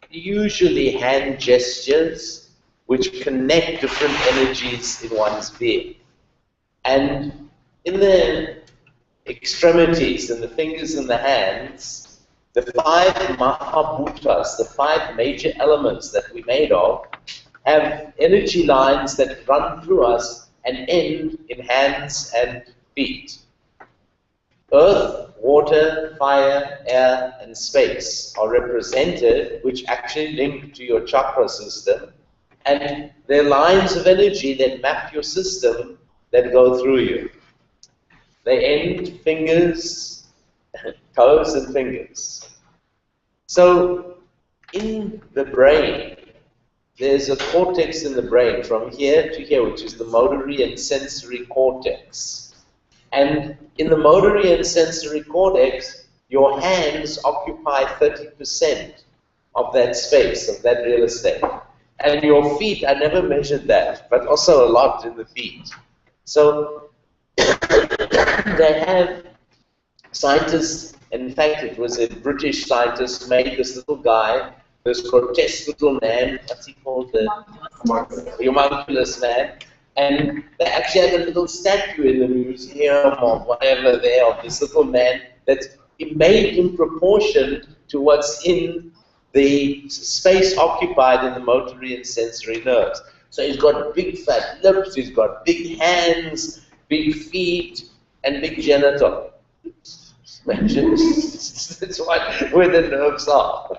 usually hand gestures which connect different energies in one's being. And in the extremities, in the fingers and the hands, the 5 Mahabhutas, the 5 major elements that we're made of, have energy lines that run through us and end in hands and feet. Earth, water, fire, air, and space are represented, which actually link to your chakra system, and they're lines of energy that map your system that go through you. They end fingers, toes, and fingers. So, in the brain, there's a cortex in the brain from here to here, which is the motory and sensory cortex. And in the motory and sensory cortex, your hands occupy 30% of that space, of that real estate. And your feet, I never measured that, but also a lot in the feet. So they have scientists, in fact it was a British scientist, made this little guy, this grotesque little man, what's he called? The homunculus man. And they actually had a little statue in the museum or whatever there of this little man that's made in proportion to what's in the space occupied in the motory and sensory nerves. So he's got big fat lips, he's got big hands, big feet, and big genital. That's where the nerves are.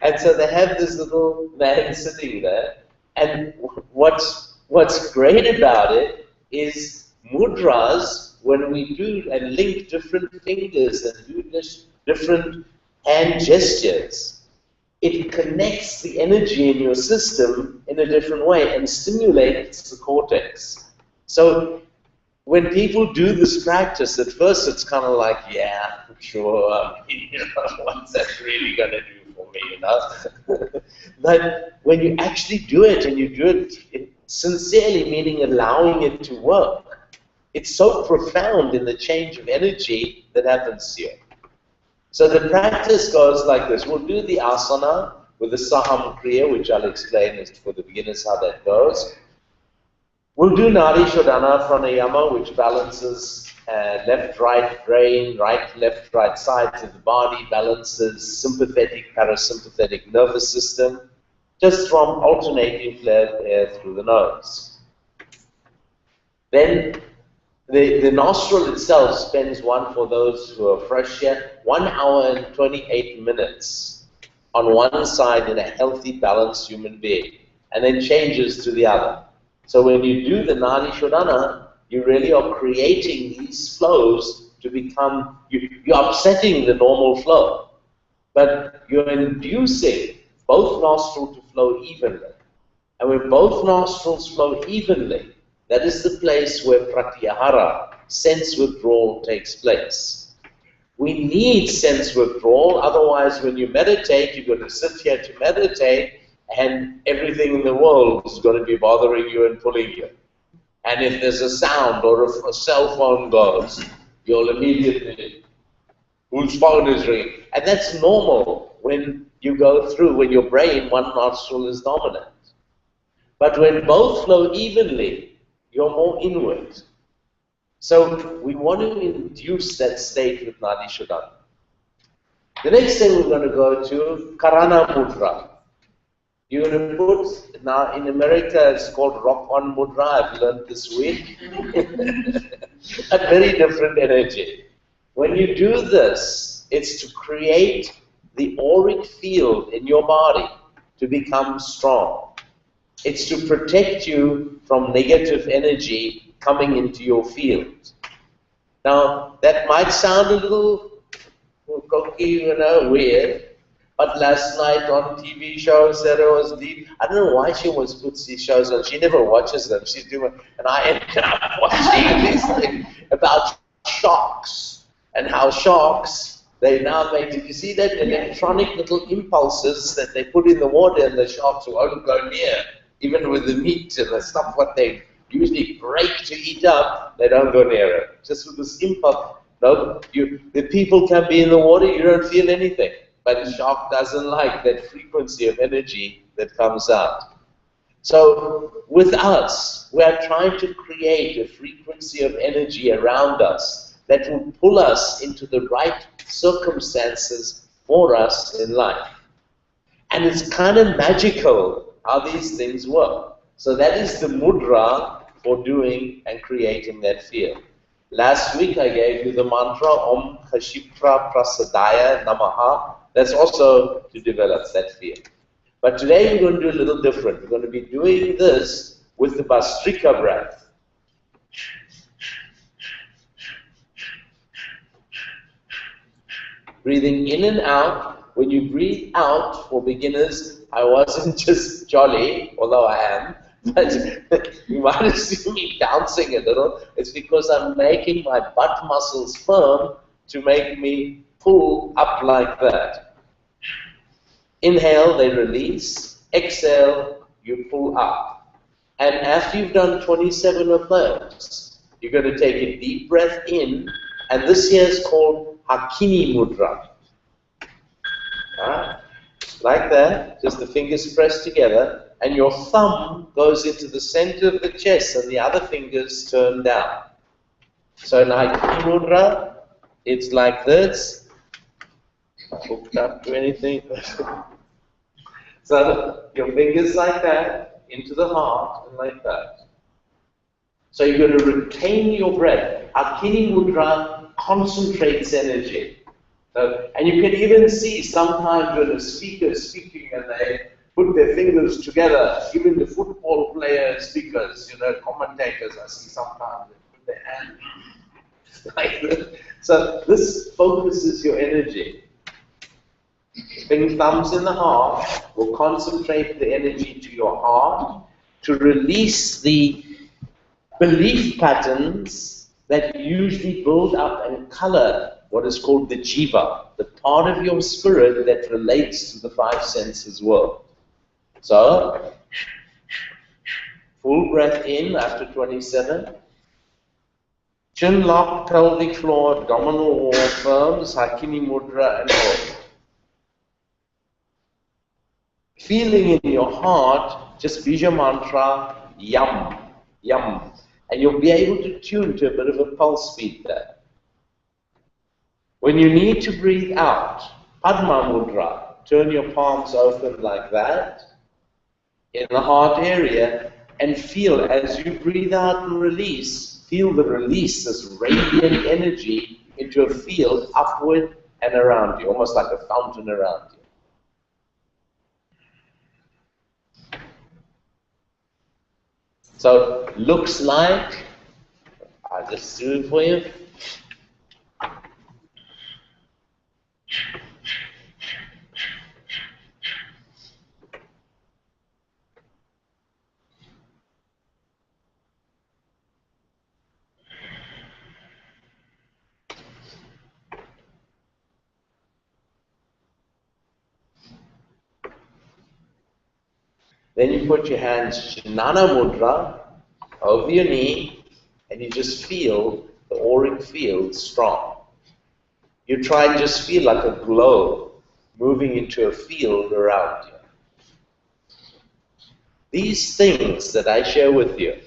And so they have this little man sitting there, and what's great about it is mudras, when we do and link different fingers and do different hand gestures, it connects the energy in your system in a different way and stimulates the cortex. So when people do this practice, at first it's kind of like, yeah, sure, what's that really going to do for me, But when you actually do it, and you do it sincerely, meaning allowing it to work, it's so profound in the change of energy that happens here. So the practice goes like this. We'll do the asana with the saham kriya, which I'll explain for the beginners how that goes. We'll do nadi shodhana pranayama, which balances left-right brain, right-left-right sides of the body, balances sympathetic, parasympathetic nervous system, just from alternating air through the nose. Then the nostril itself spends for those who are fresh here, 1 hour and 28 minutes on one side in a healthy, balanced human being, and then changes to the other. So when you do the nadi shodhana, you really are creating these flows to become, you're upsetting the normal flow, but you're inducing both nostrils to flow evenly. And when both nostrils flow evenly, that is the place where pratyahara, sense withdrawal, takes place. We need sense withdrawal, otherwise when you meditate, you're going to sit here to meditate, and everything in the world is going to be bothering you and pulling you. And if there's a sound or if a cell phone goes, you'll immediately, whose phone is ringing? And that's normal when you go through, when your brain, one nostril is dominant. But when both flow evenly, you're more inward. So we want to induce that state with nadi shodhana. The next thing we're going to go to, Karana mudra. You're going to put, now in America it's called rock-on mudra, I've learned this week. A very different energy. When you do this, it's to create the auric field in your body to become strong. It's to protect you from negative energy coming into your field. Now, that might sound a little cookie, weird, but last night on TV shows that it was deep. I don't know why she always puts these shows on. She never watches them. She's doing, and I ended up watching these things about sharks and how sharks, they now make, did you see that electronic little impulses that they put in the water and the sharks won't go near, even with the meat and the stuff what they usually break to eat up, they don't go near it. Just with this impulse. No, the people can be in the water, you don't feel anything. but the shark doesn't like that frequency of energy that comes out. So with us, we are trying to create a frequency of energy around us that will pull us into the right circumstances for us in life. And it's kind of magical how these things work. So that is the mudra for doing and creating that field. Last week I gave you the mantra Om Khashipra Prasadaya Namaha. That's also to develop that field. But today we're going to do a little different. We're going to be doing this with the Bhastrika breath. Breathing in and out. When you breathe out, for beginners, I wasn't just jolly, although I am, but you might have seen me bouncing a little. It's because I'm making my butt muscles firm to make me pull up like that. Inhale, they release. Exhale, you pull up. And after you've done 27 of those, you're going to take a deep breath in, and this here is called Hakini Mudra. Like that, just the fingers pressed together, and your thumb goes into the center of the chest and the other fingers turn down. So in Hakini Mudra, it's like this. Hooked up to anything. So your fingers like that, into the heart, and like that. So you're going to retain your breath. Hakini Mudra concentrates energy. So, and you can even see sometimes when a speaker is speaking and they put their fingers together, even the football players, speakers, commentators, I see sometimes they put their hands like this. So this focuses your energy. Thumbs in the heart will concentrate the energy to your heart to release the belief patterns that usually build up and color what is called the jiva, the part of your spirit that relates to the five senses world. So, full breath in after 27. Chin locked, pelvic floor, abdominal wall firm, Hakini Mudra, and hold. Feeling in your heart, just Bija mantra, yum, yum. And you'll be able to tune to a bit of a pulse beat there. When you need to breathe out, Padma Mudra, turn your palms open like that in the heart area and feel as you breathe out and release, feel the release, this radiant energy into a field upward and around you, almost like a fountain around you. So, looks like, I'll just do it for you. Then you put your hands Jnana Mudra over your knee, and you just feel the auric field strong. You try and just feel like a glow moving into a field around you. These things that I share with you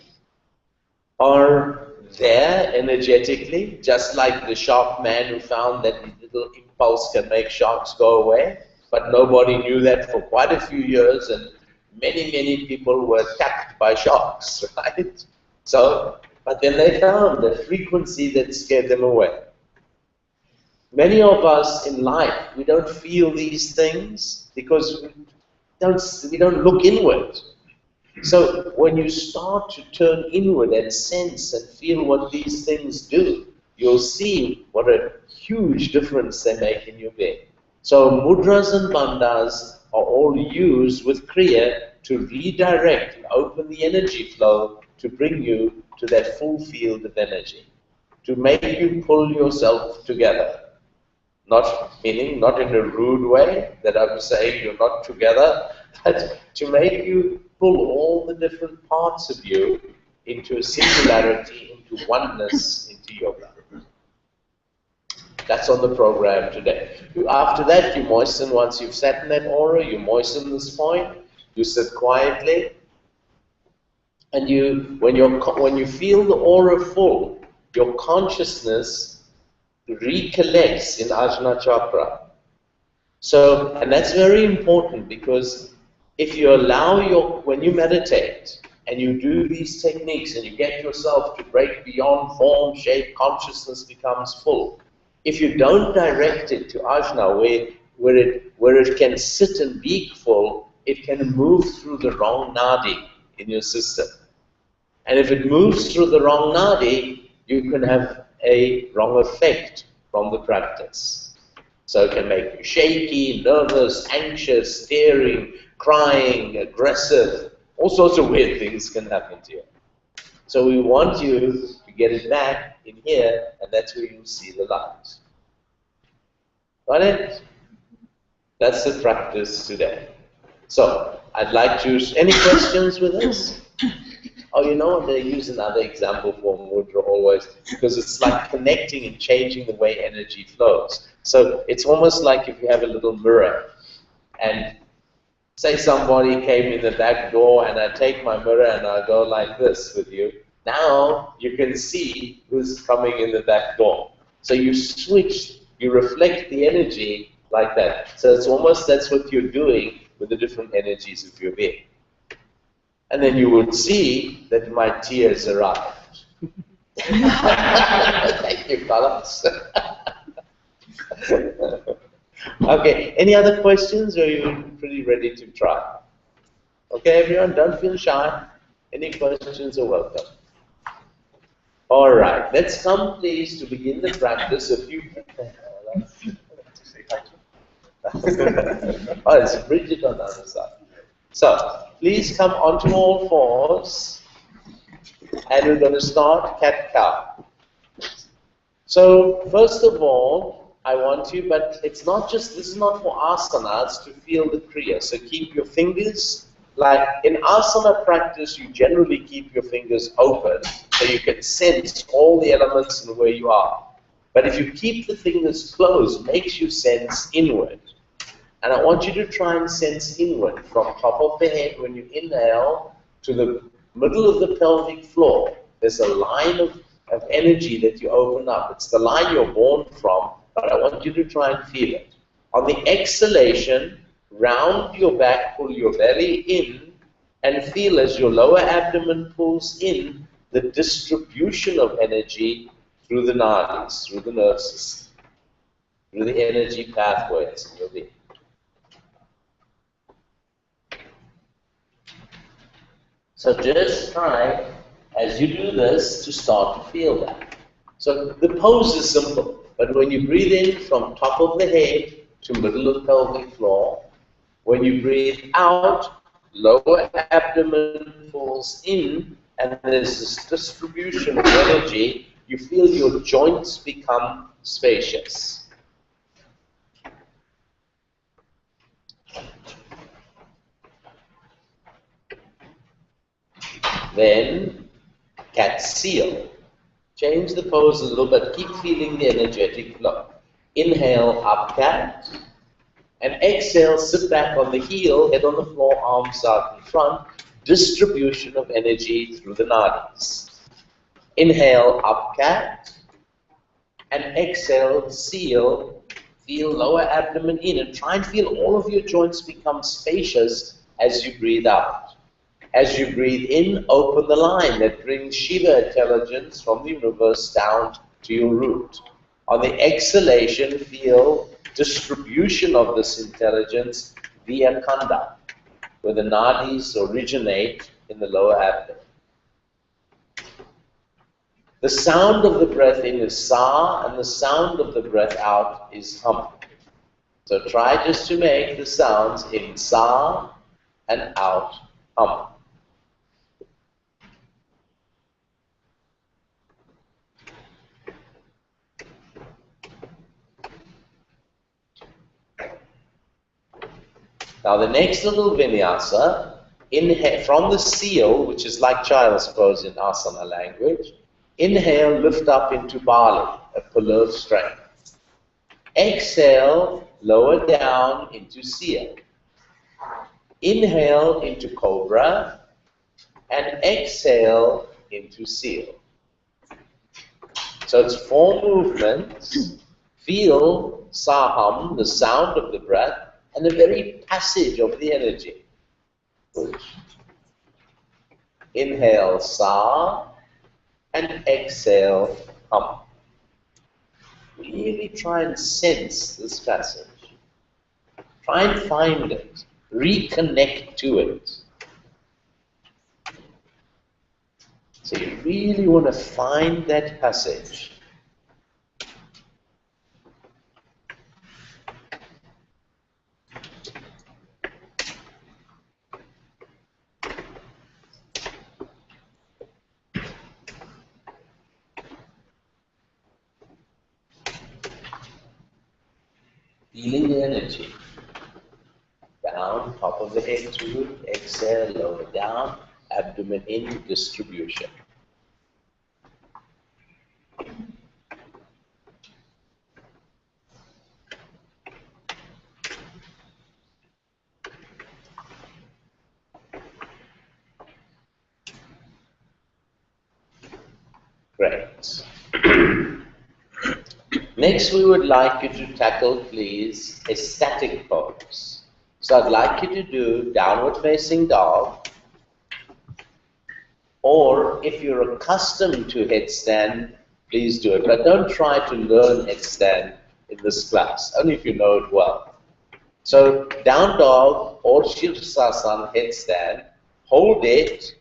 are there energetically, just like the shark man who found that the little impulse can make sharks go away, but nobody knew that for quite a few years, and many people were attacked by sharks, right? So, but then they found the frequency that scared them away. Many of us in life, we don't feel these things because we don't look inward. So when you start to turn inward and sense and feel what these things do, you'll see what a huge difference they make in your being. So mudras and bandhas are all used with kriya to redirect and open the energy flow to bring you to that full field of energy, to make you pull yourself together. Not meaning, not in a rude way that I'm saying you're not together, but to make you pull all the different parts of you into a singularity, into oneness, into yoga. That's on the program today. After that, you moisten, once you've sat in that aura, you moisten this point, you sit quietly, and when you feel the aura full, your consciousness recollects in Ajna Chakra. So, and that's very important, because if you allow when you meditate and you do these techniques and you get yourself to break beyond form, shape, consciousness becomes full. If you don't direct it to Ajna, where it can sit and be full, it can move through the wrong nadi in your system. And if it moves through the wrong nadi, you can have a wrong effect from the practice. So it can make you shaky, nervous, anxious, staring, crying, aggressive. All sorts of weird things can happen to you. So we want you to get it back in here, and that's where you'll see the light. Got it? That's the practice today. So, I'd like to... Any questions with this? Oh, you know, they use another example for mudra always, because it's like connecting and changing the way energy flows. So, it's almost like if you have a little mirror, and say somebody came in the back door, and I take my mirror and I go like this with you. Now, you can see who's coming in the back door. So you switch, you reflect the energy like that. So it's almost, that's what you're doing with the different energies of your being. And then you would see that my tears arrived. Thank you, Carlos. Okay, any other questions, or are you pretty ready to try? Okay, everyone, don't feel shy. Any questions are welcome. All right, let's come please to begin the practice. A few... Oh, it's Bridget on the other side. So, please come onto all fours, and we're going to start cat-cow. So, first of all, I want you, but it's not just, this is not for asanas, to feel the kriya. So keep your fingers, like in asana practice, you generally keep your fingers open, so you can sense all the elements and where you are. But if you keep the fingers closed, it makes you sense inward. And I want you to try and sense inward from top of the head when you inhale to the middle of the pelvic floor. There's a line of energy that you open up. It's the line you're born from, but I want you to try and feel it. On the exhalation, round your back, pull your belly in, and feel as your lower abdomen pulls in the distribution of energy through the nadis, through the nerve system, through the energy pathways in your being. So just try, as you do this, to start to feel that. So the pose is simple, but when you breathe in from top of the head to middle of pelvic floor, when you breathe out, lower abdomen falls in, and there's this distribution of energy. You feel your joints become spacious. Then, cat seal. Change the pose a little bit. Keep feeling the energetic flow. Inhale, up cat. And exhale, sit back on the heel, head on the floor, arms out in front. Distribution of energy through the nadis. Inhale, up cat. And exhale, seal. Feel lower abdomen in. And try and feel all of your joints become spacious as you breathe out. As you breathe in, open the line that brings Shiva intelligence from the universe down to your root. On the exhalation, feel distribution of this intelligence via khanda, where the nadis originate in the lower abdomen. The sound of the breath in is sa, and the sound of the breath out is hum. So try just to make the sounds in sa and out hum. Now the next little vinyasa, inhale from the seal, which is like child's pose in asana language. Inhale, lift up into Bali, a pillar of strength. Exhale, lower down into seal. Inhale into cobra, and exhale into seal. So it's 4 movements. Feel saham, the sound of the breath, and the very passage of the energy. Inhale sa, and exhale hum. Really try and sense this passage. Try and find it. Reconnect to it. So you really want to find that passage. Feeling the energy. Down, top of the head to root, exhale, lower down, abdomen in, distribution. Great. Next, we would like you to tackle, please, a static pose. So I'd like you to do downward facing dog, or if you're accustomed to headstand, please do it. But don't try to learn headstand in this class, only if you know it well. So down dog or Shirsasana headstand, hold it,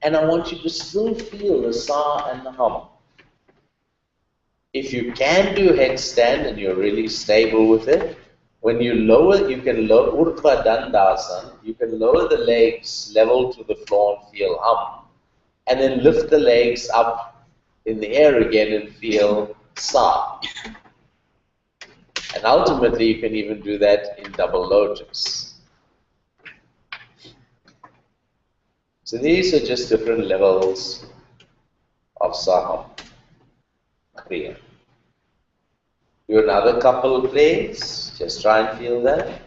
and I want you to still feel the sa and the hum. If you can do headstand and you're really stable with it, when you lower, you can lower Urdhva Dandasana, you can lower the legs level to the floor and feel hum, and then lift the legs up in the air again and feel sa. And ultimately, you can even do that in double lotus. So these are just different levels of saham, kriya. Do another couple, please. Just try and feel that.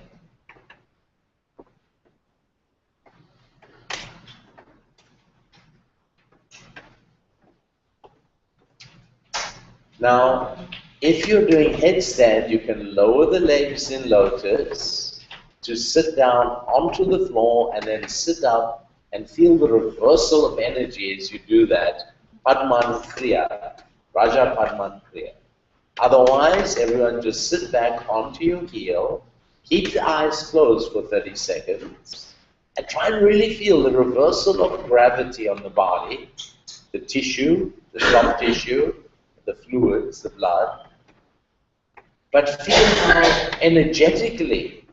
Now, if you're doing headstand, you can lower the legs in lotus to sit down onto the floor and then sit up and feel the reversal of energy as you do that. Padman Kriya, Raja Padman Kriya. Otherwise, everyone just sit back onto your heel, keep the eyes closed for 30 seconds, and try and really feel the reversal of gravity on the body, the tissue, the soft tissue, the fluids, the blood. But feel how energetically,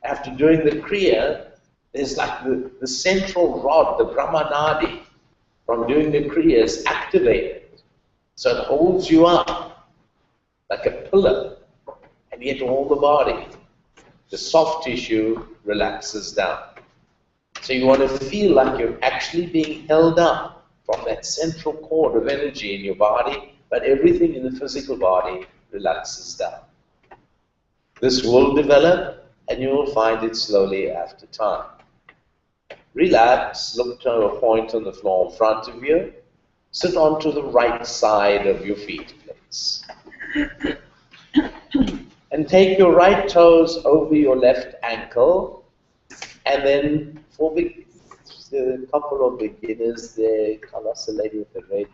after doing the kriya, there's like the central rod, the Brahma nadi, from doing the kriya is activated. So it holds you up like a pillar, and yet all the body, the soft tissue relaxes down. So you want to feel like you're actually being held up from that central cord of energy in your body, but everything in the physical body relaxes down. This will develop, and you will find it slowly after time. Relax, look to a point on the floor in front of you. Sit onto the right side of your feet, please. And take your right toes over your left ankle, and then for a couple of beginners, the Kalasa lady with the red.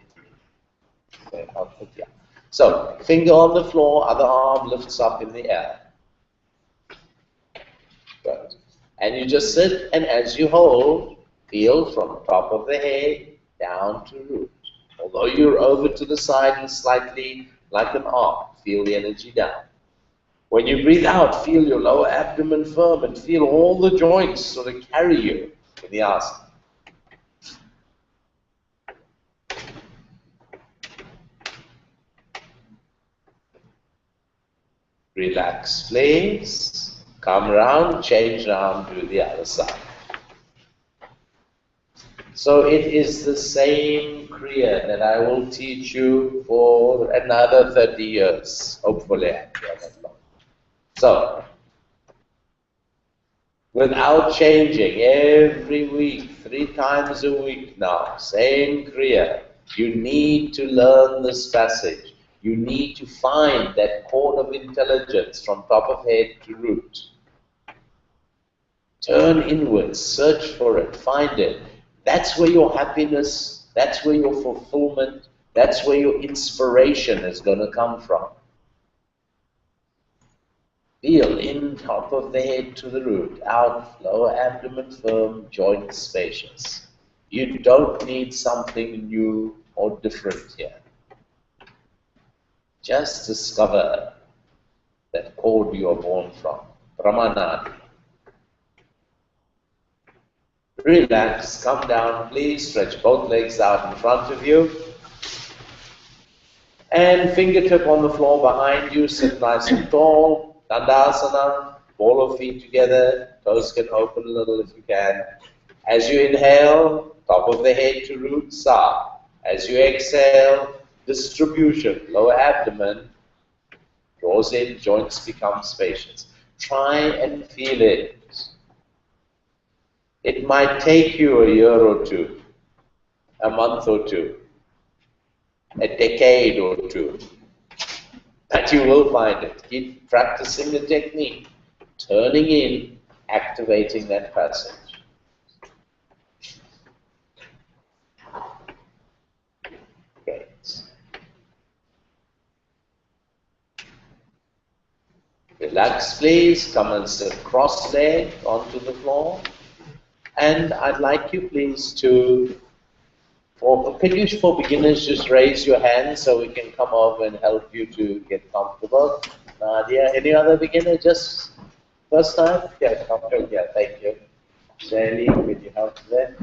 Yeah. So, finger on the floor, other arm lifts up in the air. Good. And you just sit, and as you hold, feel from top of the head down to root. Although you're over to the side and slightly like an arm, feel the energy down. When you breathe out, feel your lower abdomen firm and feel all the joints sort of carry you in the asana. Relax, please. Come around, change around, do the other side. So it is the same kriya that I will teach you for another 30 years, hopefully. So, without changing, every week, 3 times a week now, same kriya. You need to learn this passage. You need to find that cord of intelligence from top of head to root. Turn inwards, search for it, find it. That's where your happiness, that's where your fulfillment, that's where your inspiration is going to come from. Feel in, top of the head to the root, out, lower abdomen firm, joints spacious. You don't need something new or different here. Just discover that cord you are born from, Brahmanadi. Relax, come down, please. Stretch both legs out in front of you. And fingertip on the floor behind you, sit nice and tall. Dandasana, ball of feet together. Toes can open a little if you can. As you inhale, top of the head to root, sa. As you exhale, distribution, lower abdomen draws in, joints become spacious. Try and feel it. It might take you a year or two, a month or two, a decade or two, but you will find it. Keep practicing the technique, turning in, activating that passage. Great. Relax, please. Come and sit cross-legged onto the floor. And I'd like you, please, to, for beginners, just raise your hand so we can come over and help you to get comfortable. Nadia, any other beginner, just first time? Yeah, comfortable. Yeah, thank you. Shelly, will you help there?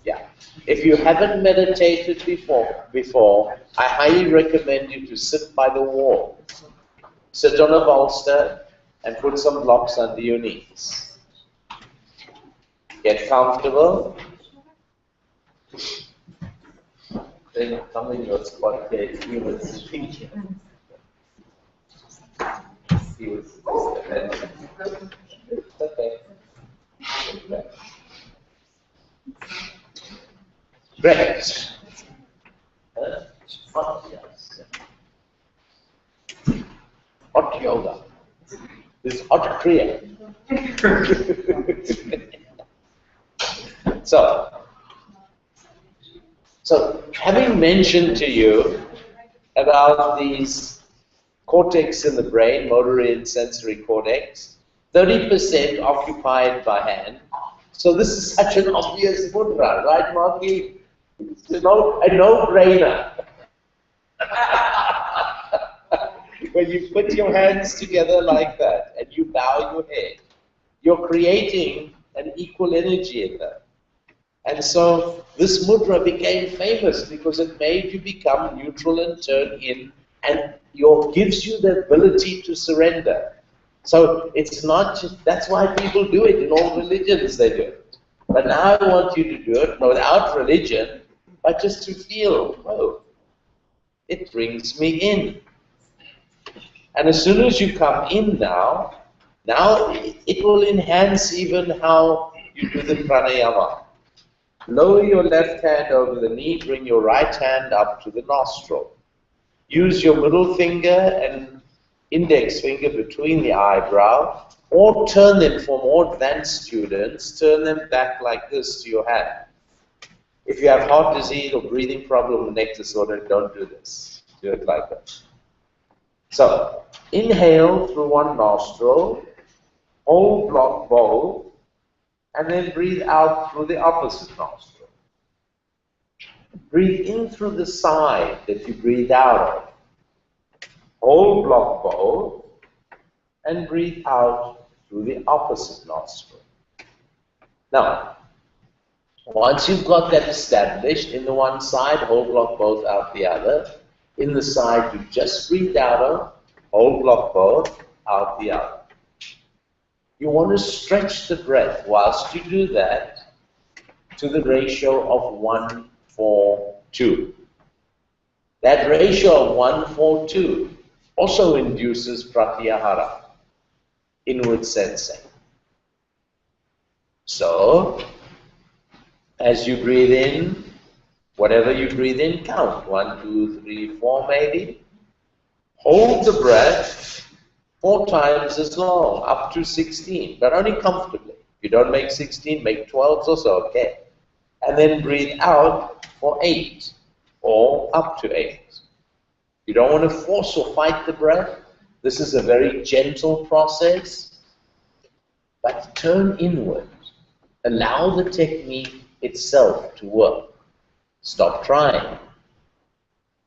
Yeah. If you haven't meditated before, I highly recommend you to sit by the wall. Sit on a bolster and put some blocks under your knees. Get comfortable. Then come in your spot there. He was thinking. He was okay. Great. Hot yoga. This is hot kriya. So having mentioned to you about these cortex in the brain, motor and sensory cortex, 30% occupied by hand. So this is such an obvious mudra, right, Marky? It's a no-brainer. When you put your hands together like that and you bow your head, you're creating an equal energy in them. And so this mudra became famous because it made you become neutral and turn in, and gives you the ability to surrender. So it's not just, that's why people do it in all religions, they do it. But now I want you to do it without religion, but just to feel, oh, it brings me in. And as soon as you come in now it will enhance even how you do the pranayama. Lower your left hand over the knee, bring your right hand up to the nostril. Use your middle finger and index finger between the eyebrow, or turn them, for more advanced students, turn them back like this to your hand. If you have heart disease or breathing problem or neck disorder, don't do this. Do it like that. So, inhale through one nostril, hold, block both, and then breathe out through the opposite nostril. Breathe in through the side that you breathe out of. Hold, block both, and breathe out through the opposite nostril. Now, once you've got that established, in the one side, hold, block both, out the other. In the side, you just breathe out of, hold, block both, out the other. You want to stretch the breath whilst you do that to the ratio of 1:4:2. That ratio of 1:4:2 also induces pratyahara, inward sensing. So, as you breathe in, whatever you breathe in, count 1, 2, 3, 4 maybe. Hold the breath 4 times as long, up to 16, but only comfortably. If you don't make 16, make 12 also, okay. And then breathe out for 8, or up to 8. You don't want to force or fight the breath. This is a very gentle process, but turn inward. Allow the technique itself to work. Stop trying.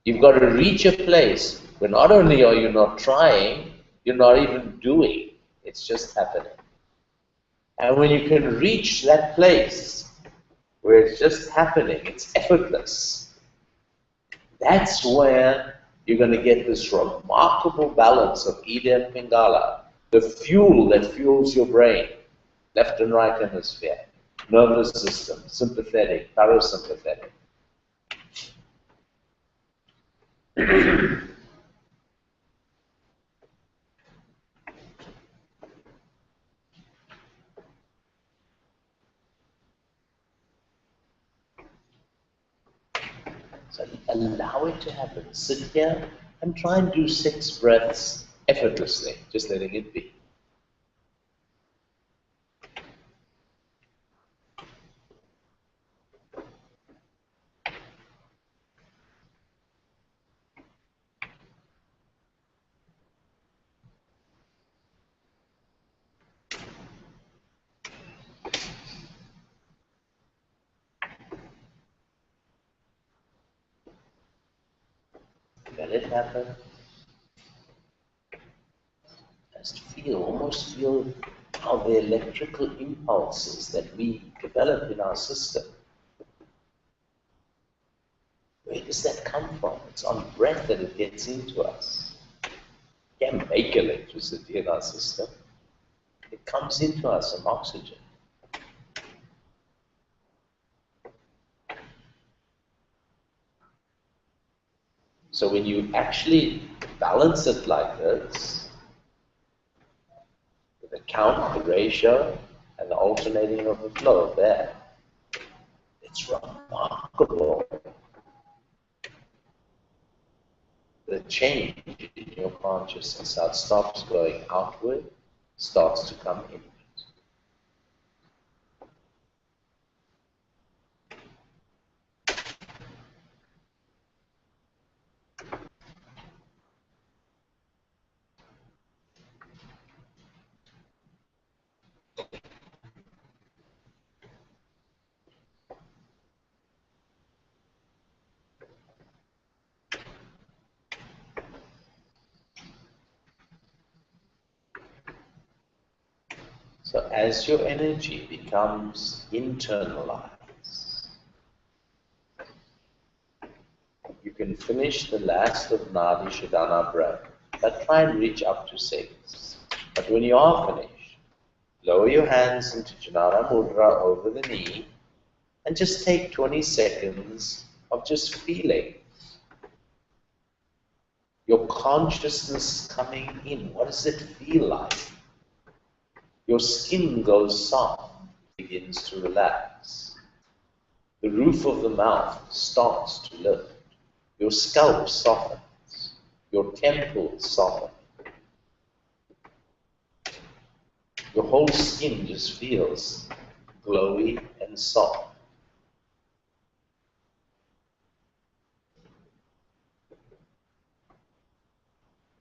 You've got to reach a place where not only are you not trying, you're not even doing. It's just happening. And when you can reach that place where it's just happening, it's effortless, that's where you're going to get this remarkable balance of Ida and Pingala, the fuel that fuels your brain, left and right hemisphere, nervous system, sympathetic, parasympathetic. So allow it to happen. Sit here and try and do 6 breaths effortlessly, just letting it be. Let it happen. Just feel, almost feel how the electrical impulses that we develop in our system, where does that come from? It's on breath that it gets into us. We can't make electricity in our system. It comes into us from oxygen. So when you actually balance it like this, with the count, the ratio, and the alternating of the flow there, it's remarkable. The change in your consciousness, how it stops going outward, starts to come inward. So as your energy becomes internalized, you can finish the last of Nadi Shadana breath, but try and reach up to 6. But when you are finished, lower your hands into Janana Mudra over the knee, and just take 20 seconds of just feeling your consciousness coming in. What does it feel like? Your skin goes soft, begins to relax. The roof of the mouth starts to lift. Your scalp softens. Your temples soften. Your whole skin just feels glowy and soft.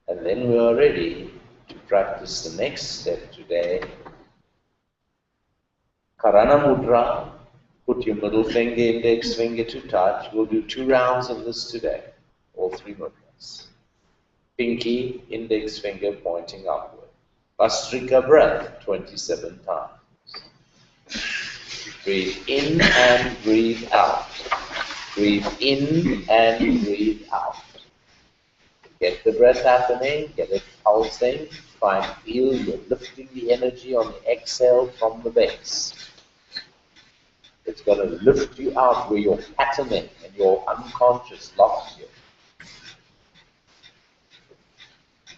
And then we are ready to practice the next step today. Karana mudra. Put your middle finger, index finger to touch. We'll do 2 rounds of this today, all 3 mudras. Pinky, index finger pointing upward. Vastrika breath, 27 times. Breathe in and breathe out. Breathe in and breathe out. Get the breath happening, get it pulsing. Try and feel you're lifting the energy on the exhale from the base. It's going to lift you out where your patterning and your unconscious locks you.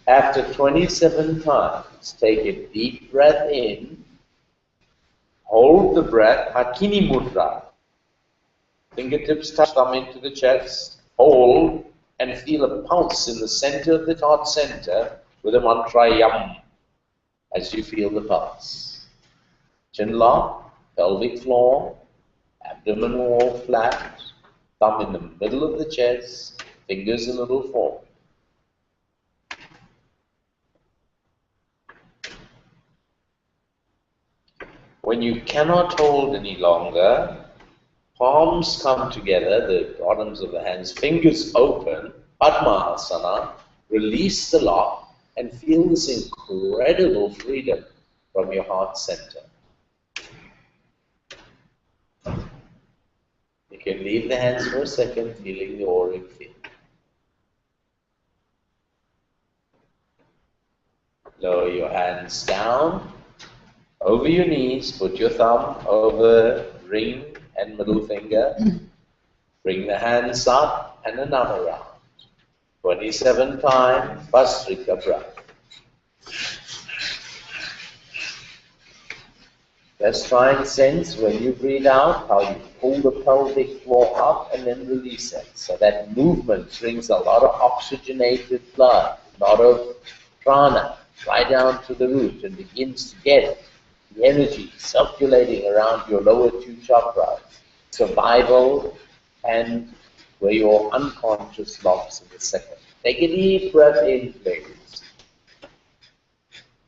After 27 times, take a deep breath in, hold the breath, Hakini Mudra. Fingertips touch thumb into the chest, hold, and feel a pulse in the center of the heart center with a mantra Yam as you feel the pulse. Chin lock, pelvic floor, abdomen wall flat, thumb in the middle of the chest, fingers a little forward. When you cannot hold any longer, palms come together, the bottoms of the hands, fingers open, Padmasana, release the lock, and feel this incredible freedom from your heart center. You can leave the hands for a second, feeling the auric field. Lower your hands down, over your knees, put your thumb over ring and middle finger. Bring the hands up and another round. 27 times, Bhastrika breath. Let's try and sense when you breathe out how you pull the pelvic floor up and then release it. So that movement brings a lot of oxygenated blood, a lot of prana, right down to the root and begins to get the energy circulating around your lower two chakras, survival and where your unconscious locks in the second. Take a deep breath in, please.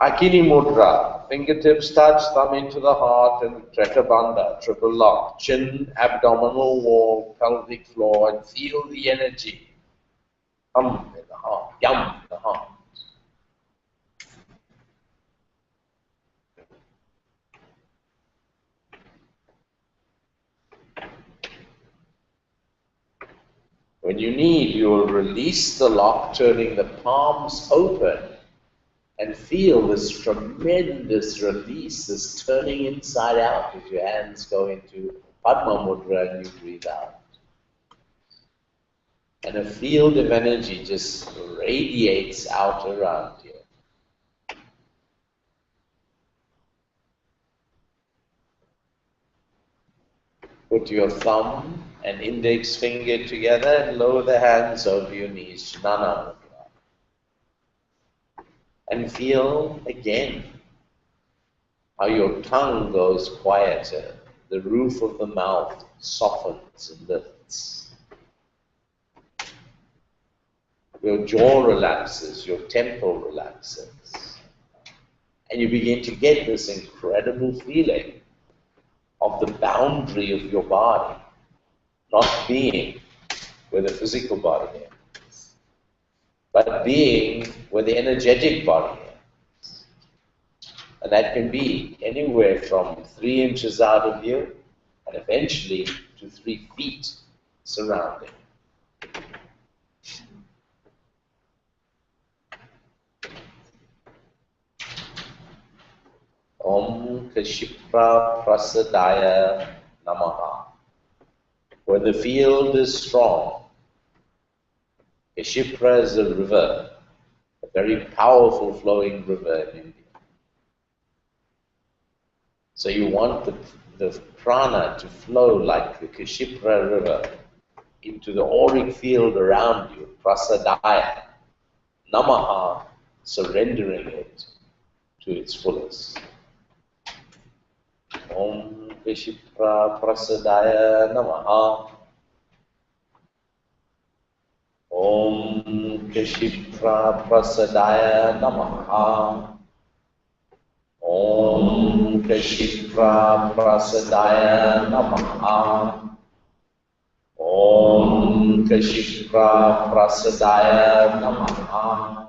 Akini Mudra, fingertips touch, thumb into the heart and Trekabandha, triple lock, chin, abdominal wall, pelvic floor, and feel the energy. Hum in the heart, yum in the heart. When you need, you will release the lock, turning the palms open, and feel this tremendous release, this turning inside out as your hands go into Padma Mudra and you breathe out. And a field of energy just radiates out around you. Put your thumb and index finger together and lower the hands over your knees, Jnana Mudra. And feel again how your tongue goes quieter, the roof of the mouth softens and lifts. Your jaw relaxes, your temple relaxes. And you begin to get this incredible feeling of the boundary of your body not being where the physical body is, but being where the energetic body is. And that can be anywhere from 3 inches out of you and eventually to 3 feet surrounding. Om Kashipra Prasadaya Namaha. When the field is strong, Kashipra is a river, a very powerful flowing river in India. So you want the prana to flow like the Kashipra river into the auric field around you, Prasadaya, Namaha, surrendering it to its fullest. Om Kashipra Prasadaya Namaha. Om Kashipra Prasadaya Namaha. Om Kashipra Prasadaya Namaha. Om Kashipra Prasadaya Namaha.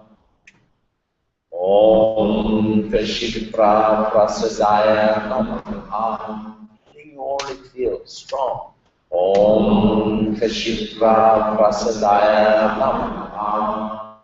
Om Kashipra Prasadaya Namaha. Letting your auric field strong. Om Kashipra Prasadaya Namaha.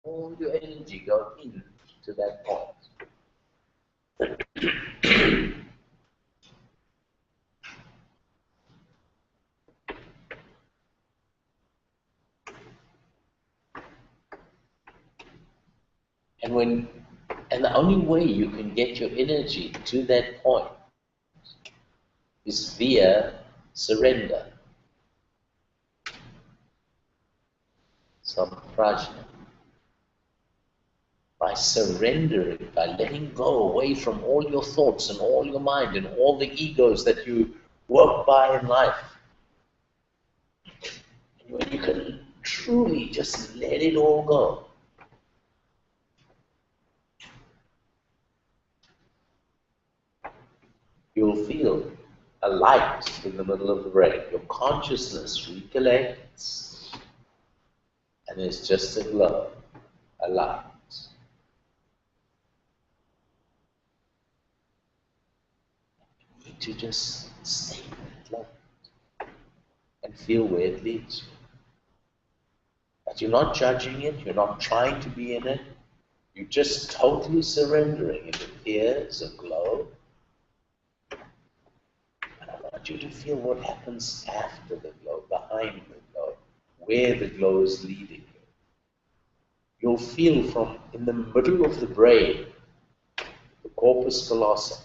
all your energy go in to that point. And the only way you can get your energy to that point is via surrender. Samprajna. By surrendering, by letting go away from all your thoughts and all your mind and all the egos that you work by in life. And when you can truly just let it all go, you'll feel a light in the middle of the brain. Your consciousness recollects, and it's just a glow, a light. You need to just stay with that light and feel where it leads you. But you're not judging it, you're not trying to be in it, you're just totally surrendering. It appears a glow. I want you to feel what happens after the glow, behind the glow, where the glow is leading you. You'll feel from in the middle of the brain, the corpus callosum,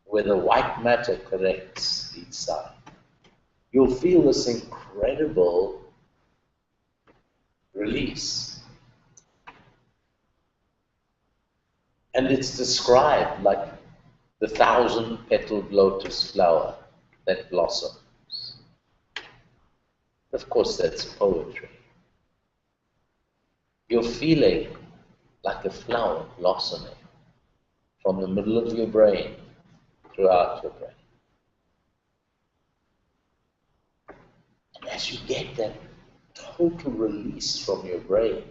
where the white matter connects each side. You'll feel this incredible release. And it's described like the 1,000-petaled lotus flower that blossoms. Of course, that's poetry. You're feeling like a flower blossoming from the middle of your brain throughout your brain. And as you get that total release from your brain,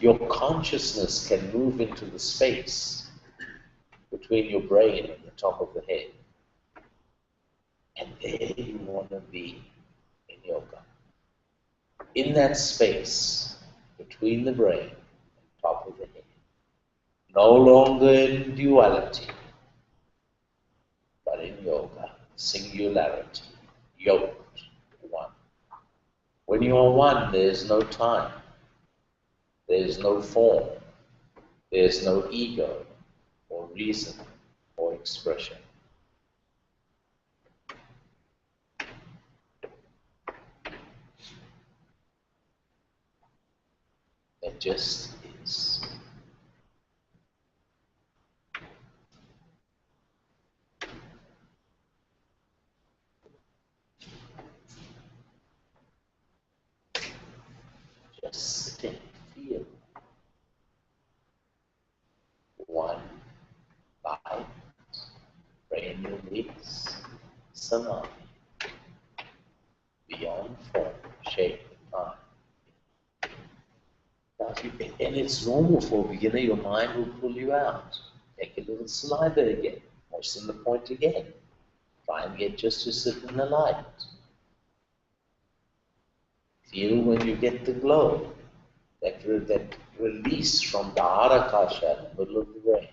your consciousness can move into the space between your brain and the top of the head. And there you want to be in yoga. In that space between the brain and top of the head. No longer in duality, but in yoga, singularity, yoked, one. When you are one, there is no time, there is no form, there is no ego, or reason, or expression. It just is. Just sit and feel. One light, brain release, samadhi, beyond form, shape, and time. Now, and it's normal for a beginner, your mind will pull you out. Take a little saliva again, moisten the point again. Try and get just to sit in the light. Feel when you get the glow, that release from the harakasha in the middle of the brain.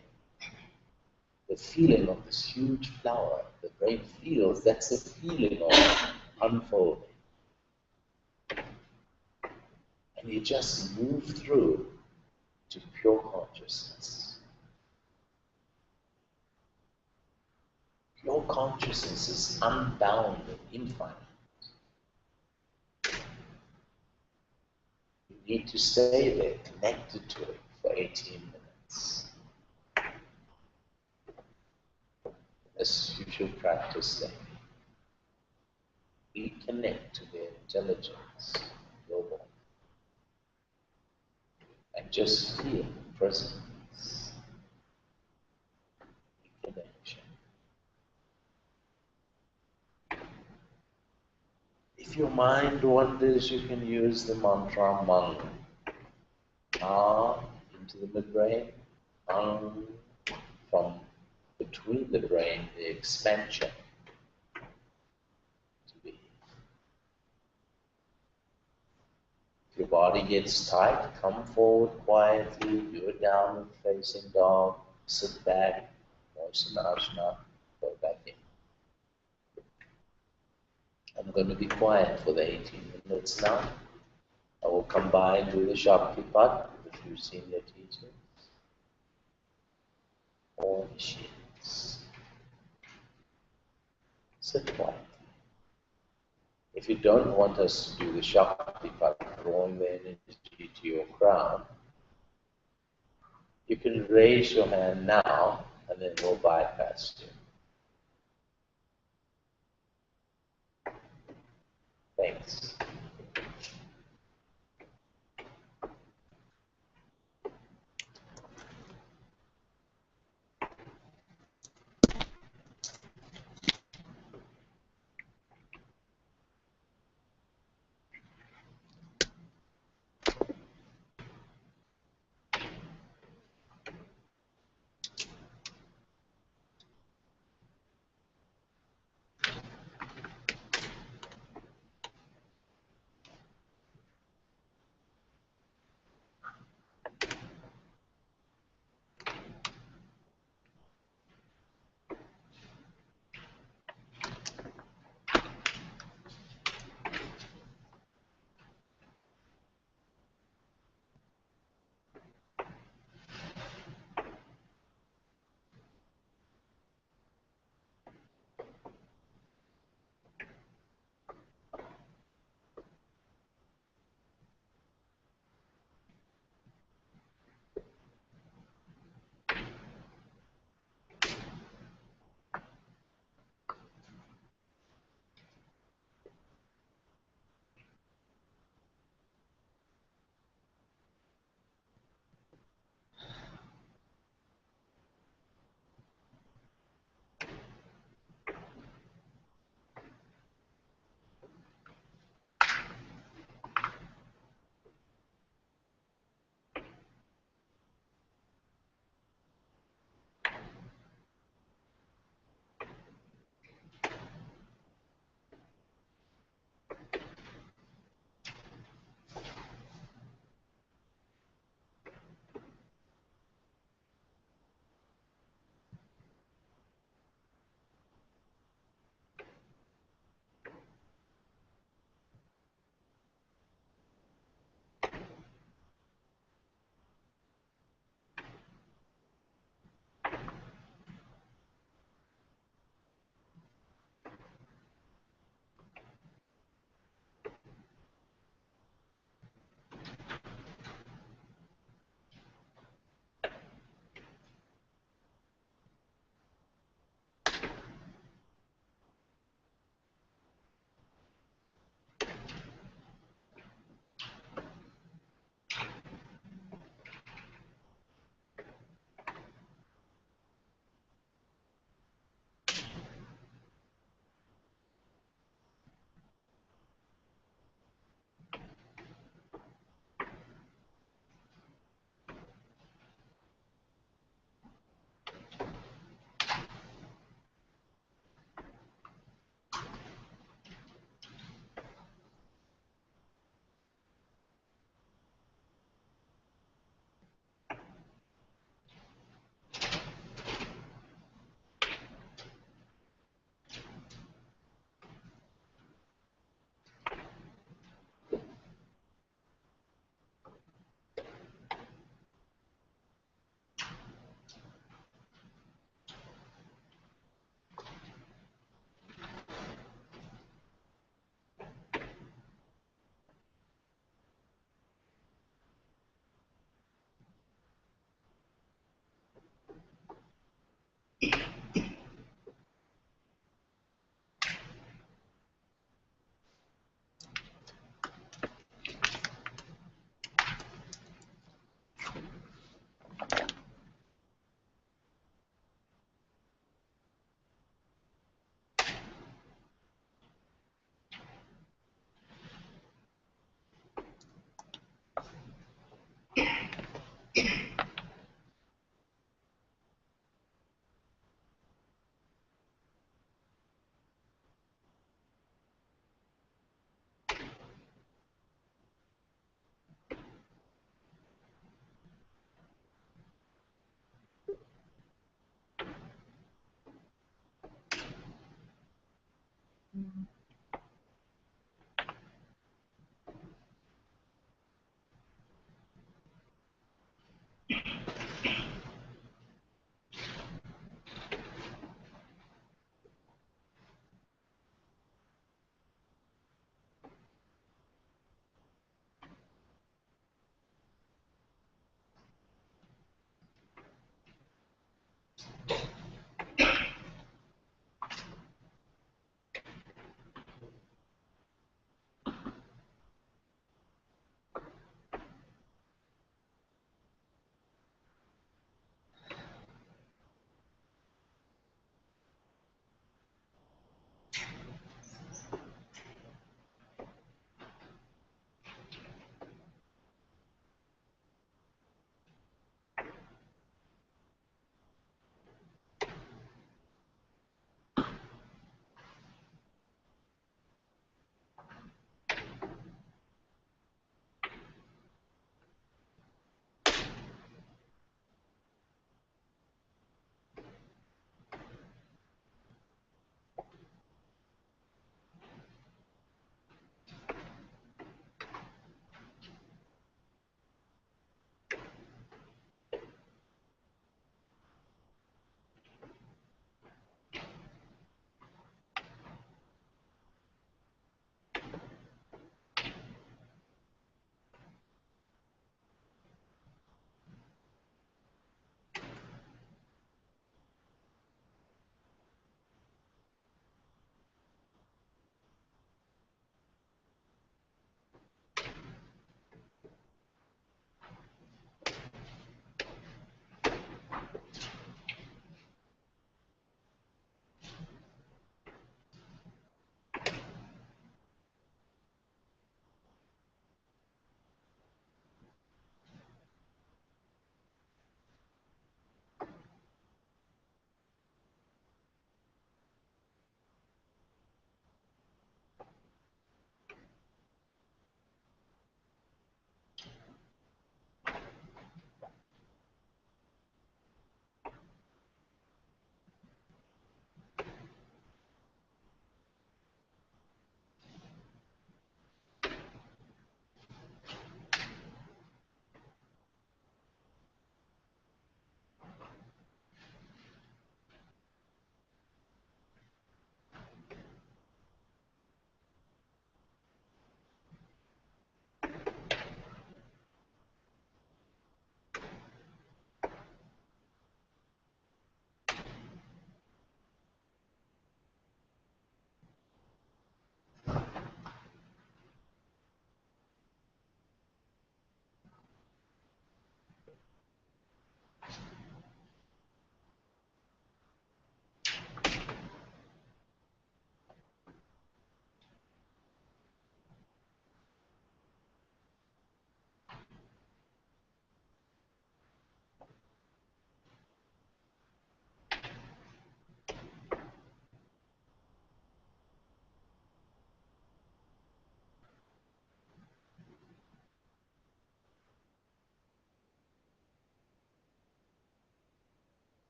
The feeling of this huge flower, the brain feels, that's the feeling of unfolding. And you just move through to pure consciousness. Pure consciousness is unbound and infinite. You need to stay there, connected to it for 18 minutes. As you should practice that. Reconnect to the intelligence of your body. And just feel presence, connection. If your mind wanders, you can use the mantra Mang. Ah into the midbrain, Mang from between the brain, the expansion to be. If your body gets tight, come forward quietly, do a downward facing dog, sit back, moisten asana, go back in. I'm going to be quiet for the 18 minutes now. I will come by and do the Shaktipat with a few senior teachers or initiates. Sit quietly. If you don't want us to do the Shaktipat, drawing the energy to your crown, you can raise your hand now and then we'll bypass you. Thanks.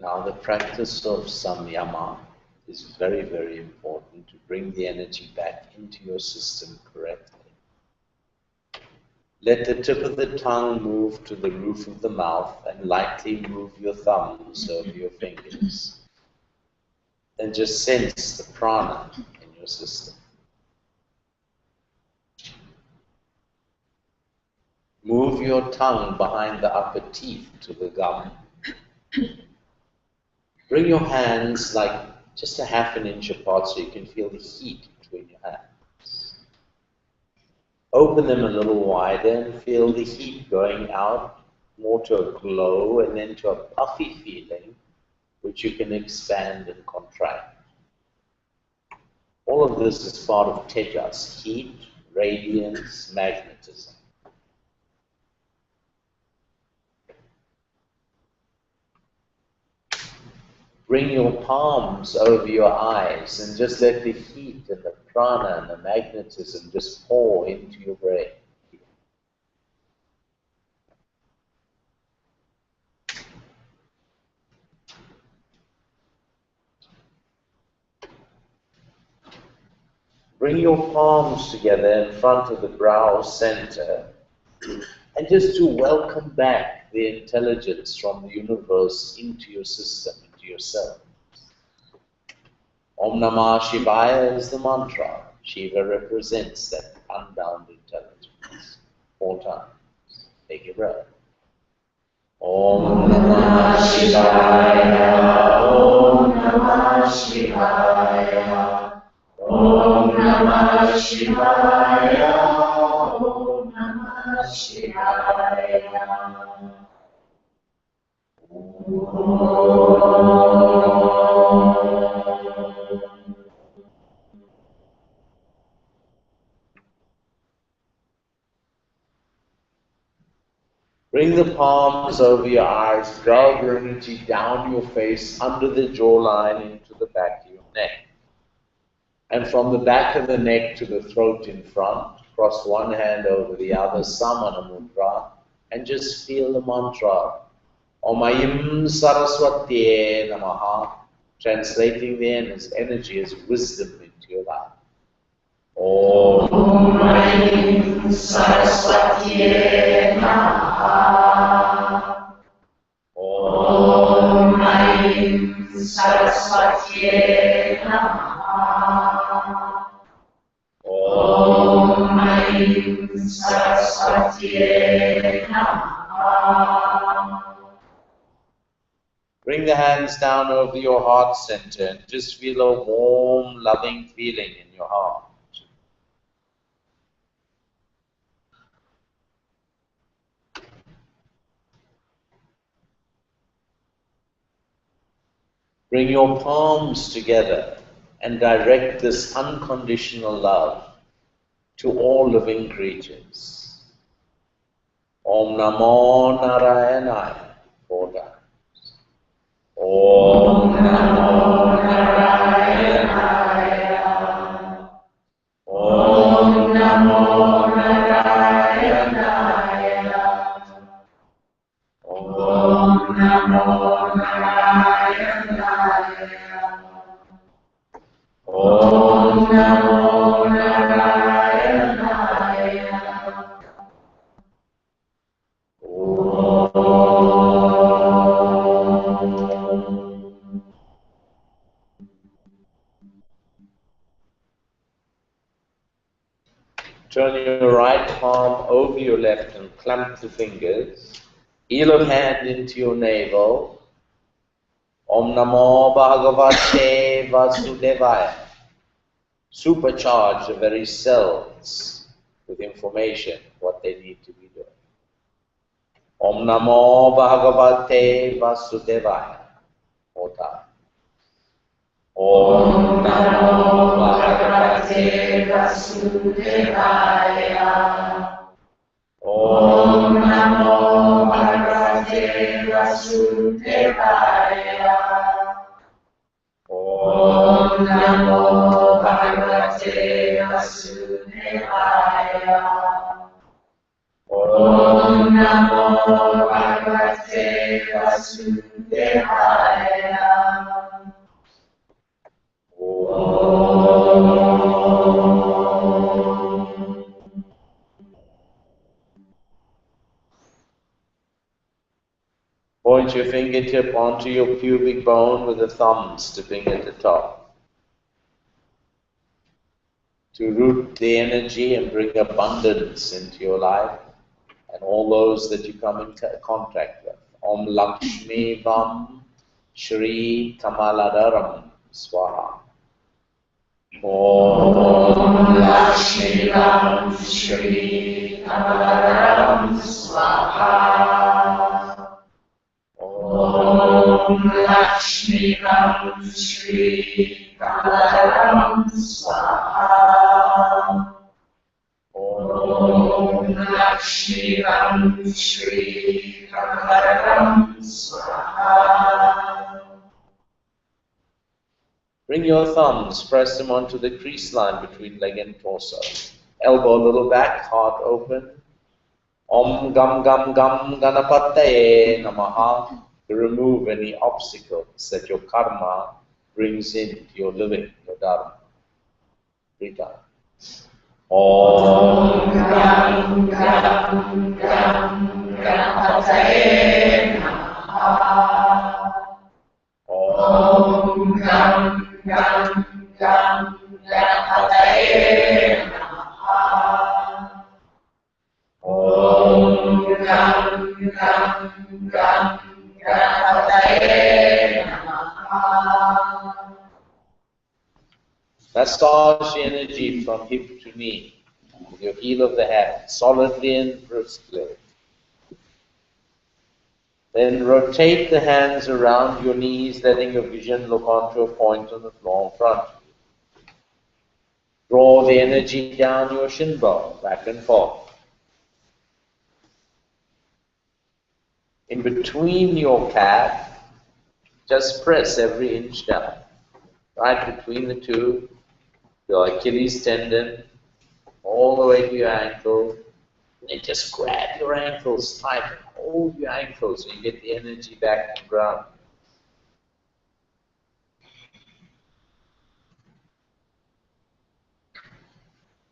Now the practice of samyama is very, very important to bring the energy back into your system correctly. Let the tip of the tongue move to the roof of the mouth and lightly move your thumbs over your fingers. And just sense the prana in your system. Move your tongue behind the upper teeth to the gum. Bring your hands like just a half an inch apart so you can feel the heat between your hands. Open them a little wider and feel the heat going out more to a glow and then to a puffy feeling, which you can expand and contract. All of this is part of tejas, heat, radiance, magnetism. Bring your palms over your eyes and just let the heat and the prana and the magnetism just pour into your brain. Bring your palms together in front of the brow center and just to welcome back the intelligence from the universe into your system, into yourself. Om Namah Shivaya is the mantra. Shiva represents that unbound intelligence. 4 times. Take a breath. Om Namah Shivaya, Om Namah Shivaya, Om Namah Shivaya, Om Namah Shivaya. Bring the palms over your eyes, draw your energy down your face, under the jawline, into the back of your neck. And from the back of the neck to the throat in front, cross one hand over the other, samana mudra, and just feel the mantra. Om Ayim Saraswati Namaha, translating the energy as wisdom into your life. Om Ayim Saraswati Namaha. Om Ayim Saraswati Namaha. Om Ayim Saraswati Namaha. Bring the hands down over your heart center and just feel a warm, loving feeling in your heart. Bring your palms together and direct this unconditional love to all living creatures. Om Namo Narayanaya, 4 times. Om Namo Narayanaya. Om Namo Narayanaya. Om Namo Narayanaya. Om Namo Narayanaya. Turn your right palm over your left and clamp the fingers Heel of hand into your navel. Om Namo Bhagavate Vasudevaya. Supercharge the very cells with information, what they need to be doing. Om Namo Bhagavate Vasudevaya. Ota. Om Namo Bhagavate Vasudevaya. Om Namo Bhagavate Vasudevaya. Om Namo Bhagavate Vasudevaya. Om Namo Bhagavate Vasudevaya. Point your fingertip onto your pubic bone with the thumb sticking at the top. To root the energy and bring abundance into your life and all those that you come in contact with. Om Lakshmi Vam Shri Kamaladaram Swaha. Om Lakshmi Vam Shri Kamaladaram Swaha. Om Lakshmi Ram Shri Karana Swaha. Om Lakshmi Ram Shri Karana Swaha. Bring your thumbs, press them onto the crease line between leg and torso. Elbow a little back, heart open. Om Gam Gam Gam Ganapataye Namaha. To remove any obstacles that your karma brings into your living, your dharma. 3 times. Om Gam Gam Gam Ganapataye Namaha. Om Gam Gam Gam Ganapataye Namaha. Om Gam Gam Gam Massage the energy from hip to knee with your heel of the hand, solidly and briskly. Then rotate the hands around your knees, letting your vision look onto a point on the floor in front. Draw the energy down your shin bone, back and forth. In between your calf, just press every inch down. Right between the two, your Achilles tendon, all the way to your ankle. And then just grab your ankles tight and hold your ankles so you get the energy back to the ground.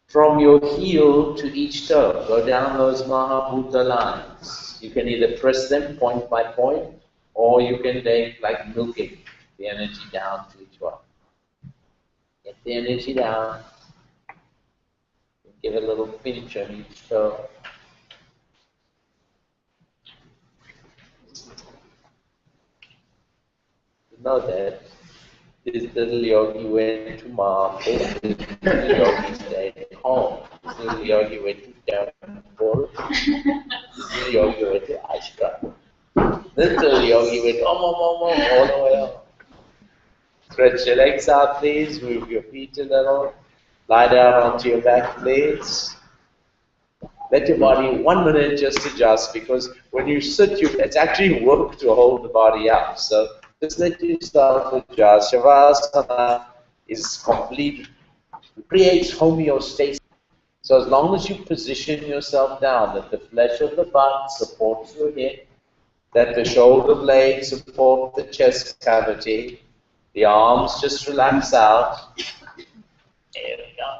From your heel to each toe, go down those Mahabhuta lines. You can either press them point by point, or you can take like milking the energy down to each one. Get the energy down. Give it a little pinch on each toe. You know that this little yogi went to market, this little yogi stayed home, this little yogi went to temple, this little yogi went to ISHTA. This little yogi went all the way up. Stretch your legs out, please. Move your feet a little. Lie down onto your back, please. Let your body 1 minute just adjust, because when you sit, it's actually work to hold the body up. So just let yourself adjust. Shavasana is complete, creates homeostasis. So as long as you position yourself down, that the flesh of the butt supports your head, that the shoulder blades support the chest cavity, the arms just relax out. There we go.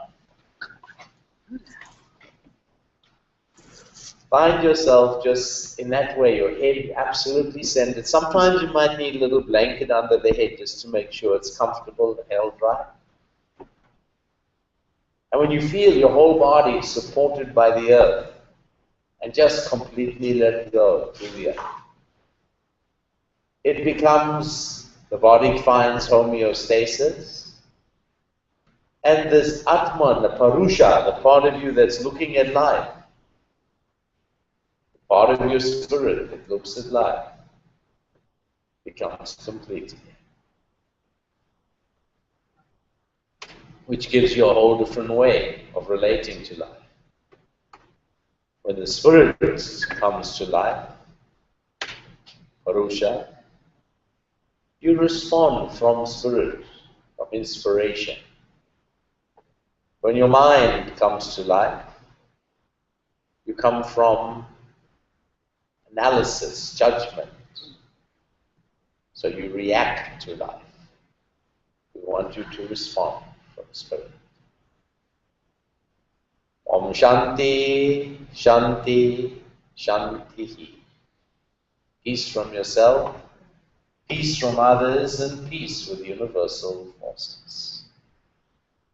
Find yourself just in that way, your head absolutely centered. Sometimes you might need a little blanket under the head just to make sure it's comfortable and held right. And when you feel your whole body is supported by the earth, and just completely let go to the earth. It becomes, the body finds homeostasis, and this Atman, the Parusha, the part of you that's looking at life, the part of your spirit that looks at life, becomes complete again. Which gives you a whole different way of relating to life. When the spirit comes to life, Parusha, you respond from spirit, from inspiration. When your mind comes to life, you come from analysis, judgment. So you react to life. We want you to respond from spirit. Om Shanti, Shanti, Shanti. Peace from yourself, peace from others, and peace with universal forces.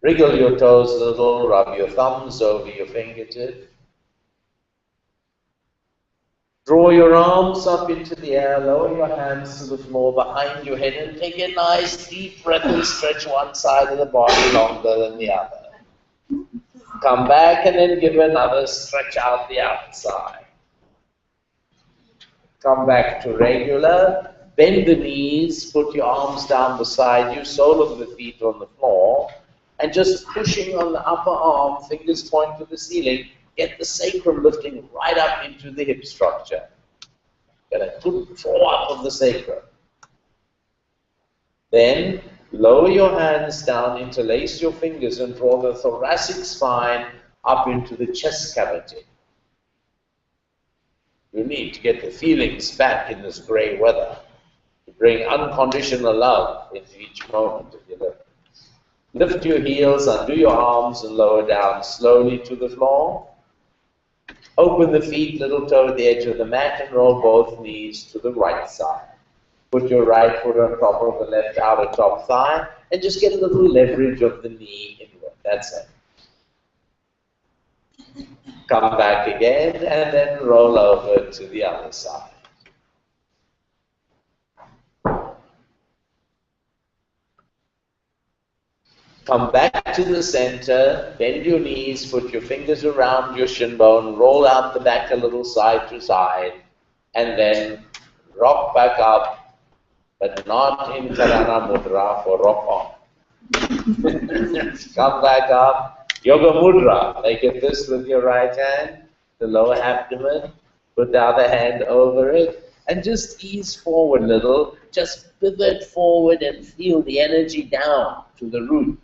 Wriggle your toes a little, rub your thumbs over your fingertips. Draw your arms up into the air, lower your hands to the floor behind your head, and take a nice deep breath and stretch one side of the body longer than the other. Come back and then give another stretch out the outside. Come back to regular. Bend the knees, put your arms down beside you, sole of the feet on the floor, and just pushing on the upper arm, fingers point to the ceiling, get the sacrum lifting right up into the hip structure. Get a good draw up of the sacrum. Then lower your hands down, interlace your fingers, and draw the thoracic spine up into the chest cavity. You need to get the feelings back in this grey weather, to bring unconditional love into each moment of your life. Lift your heels, undo your arms, and lower down slowly to the floor. Open the feet, little toe at the edge of the mat, and roll both knees to the right side. Put your right foot on top of the left outer top thigh, and just get a little leverage of the knee inward. That's it. Come back again, and then roll over to the other side. Come back to the center, bend your knees, put your fingers around your shin bone, roll out the back a little side to side, and then rock back up, but not in Karana mudra for rock on. Come back up, yoga mudra, make it this with your right hand, the lower abdomen, put the other hand over it, and just ease forward a little, just pivot forward and feel the energy down to the root.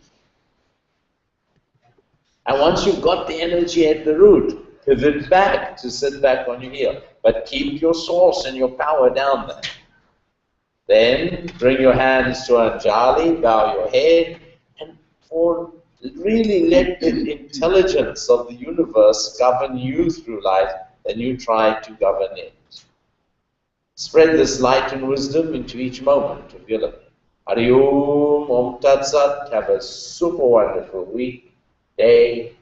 And once you've got the energy at the root, pivot back to sit back on your heel. But keep your source and your power down there. Then bring your hands to Anjali, bow your head, and really let the intelligence of the universe govern you through life, and you try to govern it. Spread this light and wisdom into each moment of your life. Hari Om, Om Tat Sat. Have a super wonderful week. Day,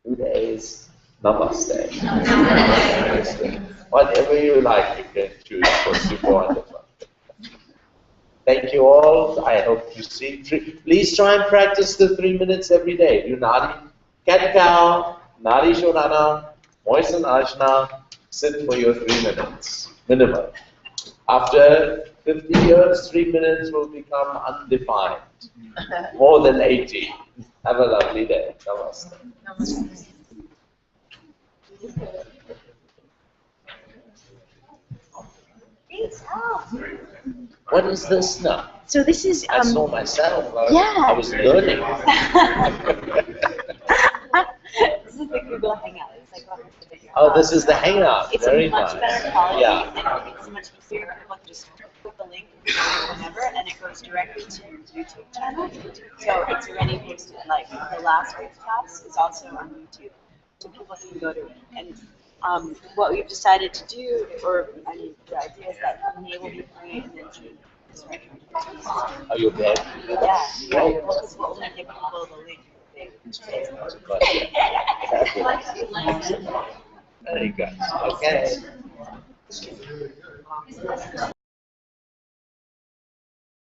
2 days, namaste. Whatever you like, you can choose for super wonderful. Thank you all. I hope you see. Please try and practice the 3 minutes every day. Do nadi, cat cow, nadi shodhana, moisten ajna. Sit for your 3 minutes, minimum. After 50 years, 3 minutes will become undefined. More than 80. Have a lovely day. Namaste. Namaste. What is this now? So this is. I saw myself. Yeah. I was learning. This is the Google Hangout. It's like the video. Oh, this is the Hangout. It's very a much nice. better quality. Yeah. And it's much easier. People can just click the link whenever, and it goes directly to your YouTube channel. So it's already posted. Like the last week's class is also on YouTube, so people can go to it. And what we've decided to do, or I mean, the idea is that May will be free, and then June is right. Are you there? Yeah. Because we'll only give people the link. Very you guys. Okay.